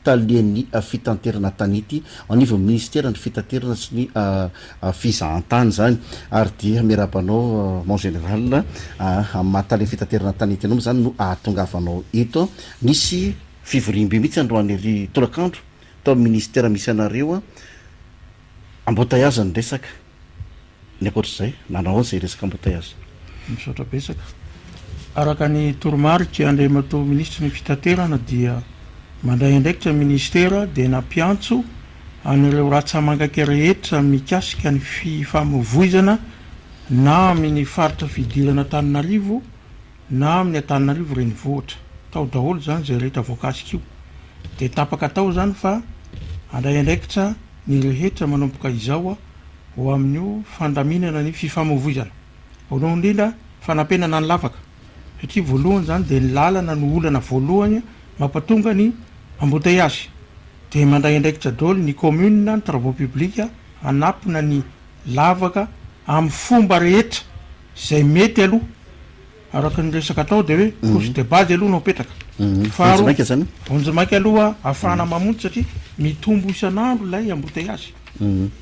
talian'ny fitanterana tanity anivo ministera ny fitanterana sy ny fizahantany zany ary dia miarabanao mon général mahataly fitanterana tanity anao zany no ahatongavanao eto nisy fivorimby mihitsy androany tolakandro tao ministera misy anareo embouteillage ny resaka ny akoatr'izay nanao zay resaka embouteillage misaotra besaka araka ny toromarika andremato ministra ny fitaterana dia mandray andraikitra ministera dia nampiantso an'ireo ratsamangaka rehetra mikasika ny fifamoivoizana na amin'ny faritra fidirana Tananarivo na amin'ny Antananarivo renivohitra tao daholo zany zay rehetra voakasika io dia tapaka tao zany fa andray andraikitra ny rehetra manomboka izao ho amin'io fandaminana ny fifamoivoizana voalohany indrindra fanampenana ny lavaka satria voalohany zany dia ny lalana ny olana voalohany mampatonga ny embouteillage dia mandray andraikitra daholo ny commune ny travaux publics anapina ny lavaka amin'ny fomba rehetra zay mety aloha araka ny resaka atao dia hoe couche de base aloha no apetraka faharoa onjomaiky aloha ahafahana mamonjy satria mitombo isan'andro ilay embouteillage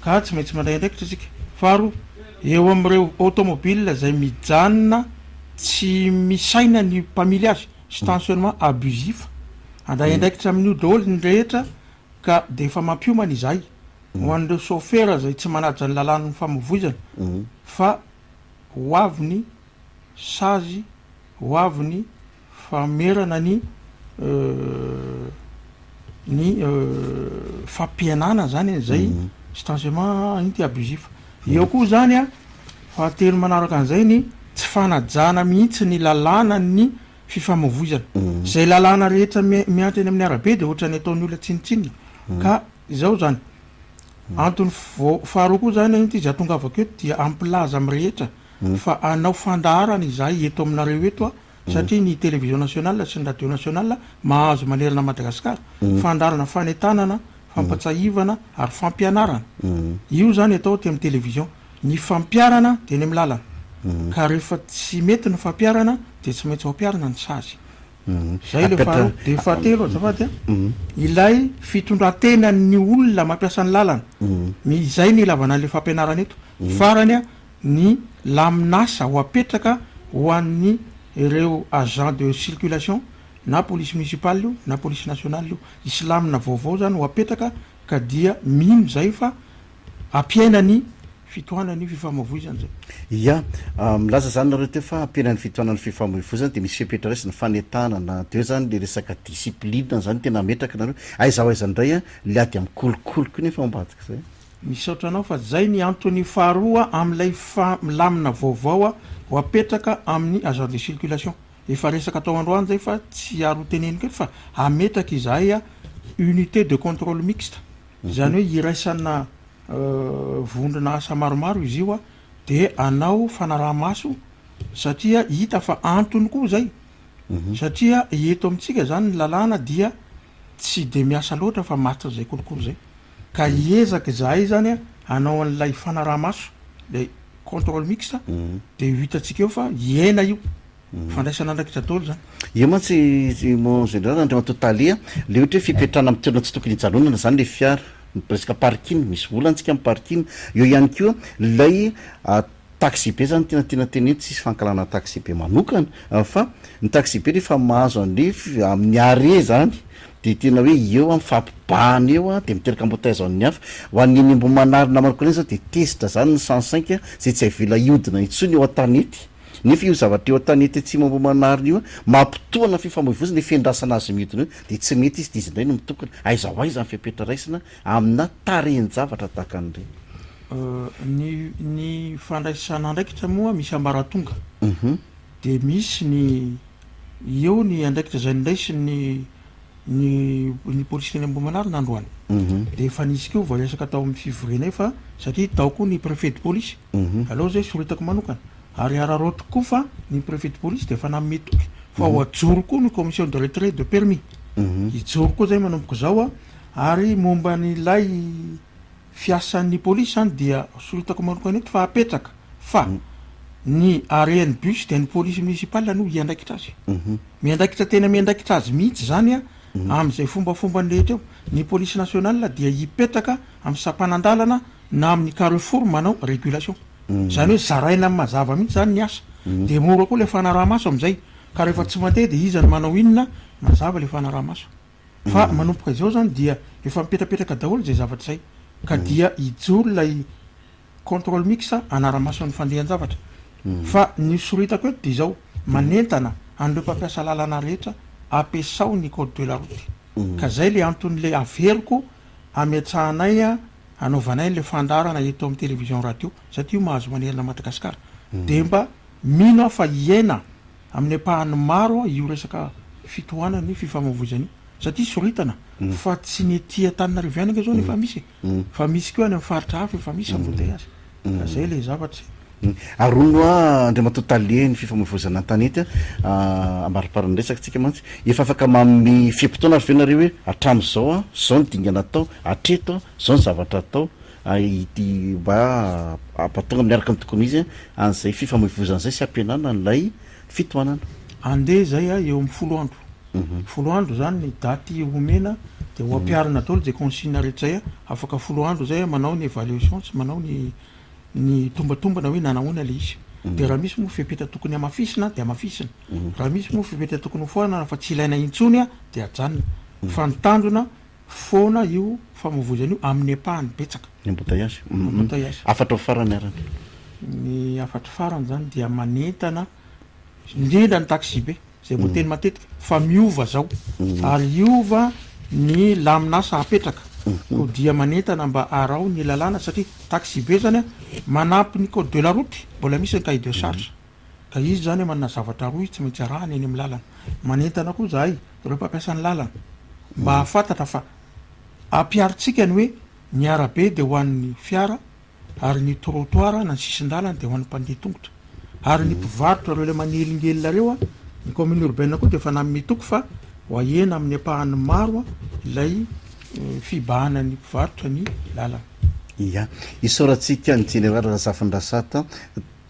ka tsy maintsy mandray andraikitra tsika faharoa eo amin'ireo automobile zay mijanona tsy misaina ny mpamily azy stationnement abusif andray andraikitra amin'io daholo ny rehetra ka de efa mampiomana izay ho an'ireo chauffeur zay tsy manaja ny lalàna famoivoizana fa ho avy ny sazy ho avy ny famerana ny fampianana zany zay stationnement inty abusif eo koa zany fahatelo manaraka an'izay ny tsy fanajana mihitsy ny lalàna ny fifamoivoizana zay lalàna rehetra miantra eny amin'ny arabe dia ohatra ny ataon'ny olona tsinitsinina ka izao zany antony faharoa koa zany izy atongavako eto dia ampilaza amin'ny rehetra fa anao fandaharana izahay eto aminareo eto satria ny télévision nationale sy ny radio nationale mahazo manerana Madagasikara fandaharana fanetanana fampatsahivana ary fampianarana io zany atao ty amin'ny télévision ny fampiarana dia ny amin'ny lalana ka rehefa tsy mety ny fampiarana dia tsy maintsy fampiarana ny sazy zay le faharoa dia fahatelo azafady ilay fitondrantenany olona mampiasa ny lalana izay ny ilavana le fampianarana eto farany ny laminasa ho apetraka ho an'ny ireo agent de circulation na police municipale io na police nationale io isy lamina vaovao zany ho apetraka ka dia mino zay fa ampiainany fitohanany fifamoivoizana zay milaza zany nareo teo fa ampiainany fitohanany fifamoivoizana dia misy fipetra raisy fanetanana teo zany le resaka discipline zany tena metraka nareo aiza aizandray le ady amin'ny kolokoloky nefa ambadika zay misaotranao fa zay ny antony faharoa amin'ilay lamina vaovao ho apetraka amin'ny agent de circulation efa resaka atao androany zay fa tsy aro teneniko eto fa ametraka izahay unité de contrôle mixte zany hoe iraisana vondrona asa maromaro izy io dia anao fanaraha-maso satria hita fa antony koa zay satria eto amintsika zany ny lalàna dia tsy de miasa loatra fa matra zay kolokolo zay ka hiezaka izahay zany anao an'ilay fanaraha-maso le contrôle mixte dia hitantsika eo fa hiaina io fandraisana andraikitra daholo zany io mantsy mon général andrema totalia le ohatra hoe fipetrana amin'ny toerana tsy tokony hijanonana zany le fiara presque parking misy volantsika amin'ny parking eo ihany koa lay taxi be zany tena teneny tsisy fankalana taxi be manokana fa ny taxi be rehefa mahazo an'le amin'ny are zany dia tena hoe eo mifampibahana eo dia miteraka embouteillage amin'ny hafa ho an'iny mbo manarina maroko zany dia tezitra zany ny 105 zay tsy avela iodina intsony eo an-tanety nefa io zavatra eo an-tanety tsy mbo manarina io mampitohana fifamoivoizana le fiandrasana azy midina io dia tsy mety izy dia izy indray no mitokana aiza ho aiza ny fipetra raisina amina tareny-javatra tahaka an'ireny ny fandraisana andraikitra moa misy ambaratonga dia misy ny eo ny andraikitra zay niraisy ny police teny Ambohimanarina androany dia efa nisy keo voaresaka tao amin'ny fivoriana fa satria tao koa ny préfet de police aloha zay soritako manokana ary araroto koa fa ny préfet de police dia efa nametoky fa ho ajoro koa ny commission de retrait de permis ijoro koa zay manomboko zao ary momba n'ilay fiasan'ny police zany dia soritako manokana eto fa apetraka fa ny ARN bus dia ny police municipale no hiandraikitra azy miandraikitra tena miandraikitra azy mihitsy zany am'izay fombafomba nrehetra eo ny polisy nationale dia hipetraka amin'ny sampanandalana na amin'ny carrefour manao régulation zany hoe zaraina amin'ny mazava mihitsy zany ny asa de mora koa le fanaraha-maso am'izay ka rehefa tsy mandeha de izany manao inona mazava le fanaraha-maso fa manompoka izao zany dia efa mipetrapetraka daholo zay zavatra zay ka dia ijoro lay contrôle mixa anara-maso ny fandehan-javatra fa ny soritako eto de zao manentana an'ireo mpampiasa lalana rehetra ampiasao ny code de la route ka zay le anton'le averiko ametsahanay anaovanay le fandarana eto amin'ny télévision radio satria mahazo manerina Madagasikara de mba mino fa iaina amin'ny apahany maro io resaka fitohanany fifamoivoizany satria soritana fa tsy ny tia Antananarivianaka zao nefa misy fa misy koa any amin'ny faritra hafa efa misy embouteillage ka zay le zavatra arono andriamato talie ny fifamoivoizana an-tanety ambariparany resaka tsika mantsy efa afaka mamy fiam-potoana ary venareo hoe atram'izao zao ny dingana atao atreto zao ny zavatra atao ity mba ampatonga miaraka amin'ny tokony izy an'izay fifamoivoizana zay sy ampianana n'lay fitohanana andeha zay eo amin'ny 10 andro 10 andro zany ny daty omena de ho ampiarina daholo zay consigne rehetra zay afaka 10 andro zay manao ny évaluation sy manao ny tombatombana hoe nanahoana le izy de raha misy moa fipetra tokony amafisina de amafisina raha misy moa fipetra tokony foana fa tsy ilaina intsony de ajanona fa nitandrona foana io famoivoizana io amin'ny apahany betsaka ny embouteillage afatra farany arany ny afatra farany zany dia manentana indrindra ny taxi be zay mo teny matetika fa miova zao ary iova ny laminasa apetraka ko dia manentana mba arao ny lalàna satria taxi be zany manampy ny code de la route mbola misy ny cahier de charge ka izy zany manana zavatra roy tsy maintsy arahany eny amin'ny lalana manentana koa zahay reo mpampiasany lalana mba hafantatra fa ampiaritsika ny hoe ny arabe de ho an'ny fiara ary ny trottoir na ny sisin-dalana de ho an'ny mpandeha tongotra ary ny mpivarotra reo le manelingelina reo ny commune urbaine koa de efa namitoko fa ho ahena amin'ny apahany maro ilay fibahana ny mpivarotra ny lalana ia isaorantsika ny général Razafindrasata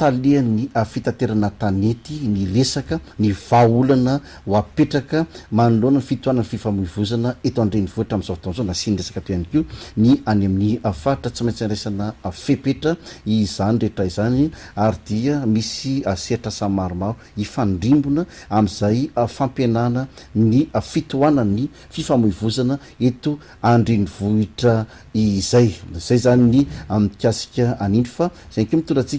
talia ny fitaterana tanety ny resaka ny vahaolana ho apetraka manoloana ny fitohanany fifamoivoizana eto andrenivohitra amin'izao fotoana izao nasiany resaka toy ihany koa ny any amin'ny faritra tsy maintsy andraisana fepetra izany rehetra izany ary dia misy sehatra samy maromaro ifandrimbona amin'izay fampianana ny fitohanany fifamoivoizana eto andrenivohitra izay zany ny mikasika anindry fa zay ko mitondratsika